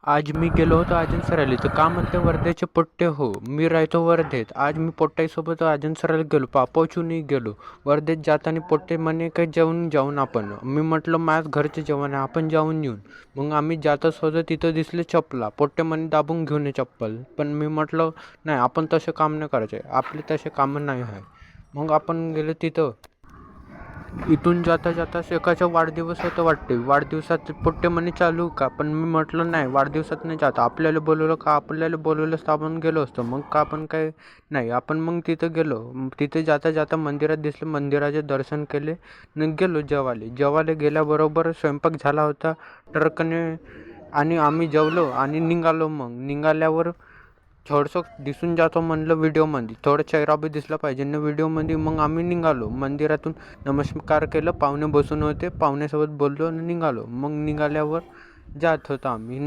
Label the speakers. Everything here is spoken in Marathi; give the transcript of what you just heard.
Speaker 1: आज मी गेलो होतो अजून सरायला तर का म्हणते वर्ध्याचे पोट्टे हो मी राहतो वर्धेत. आज मी पोट्टाईसोबत अजून सरायला गेलो पोहोचूनही गेलो. वर्धेत जाताना पोट्टे म्हणे काही जेवून आपण मी म्हटलं माझ घरचे जेवण आहे आपण जाऊन येऊन. मग आम्ही जातच होतो तिथं दिसले चप्पला पोट्टे म्हणे दाबून घेऊन ये चप्पल. पण मी म्हटलं नाही आपण तसे काम नाही करायचे आपले तसे कामं नाही आहे. मग आपण गेलो तिथं. इथून जाता जाता एकाचा वाढदिवस होता वाटते. वाढदिवसात पोट्टे म्हणे चालू का पण मी म्हटलं नाही वाढदिवसात नाही जात आपल्याला बोलवलं का आपल्याला बोलवलं तर आपण गेलो असतो. मग का आपण काय नाही आपण मग तिथं गेलो. तिथे जाता जाता मंदिरात दिसलं मंदिराचे दर्शन केले न गेलो जेवायला गेल्याबरोबर स्वयंपाक झाला होता ट्रकने आणि आम्ही जेवलो आणि निघालो. मग निघाल्यावर थोडंसं दिसून जातो म्हणलं व्हिडिओमध्ये थोडं चेहरा बी दिसला पाहिजे ना व्हिडिओमध्ये. मग आम्ही निघालो मंदिरातून नमस्कार केलं पाहुणे बसून होते पाहुण्यासोबत बोललो आणि निघालो. मग निघाल्यावर जात होतो आम्ही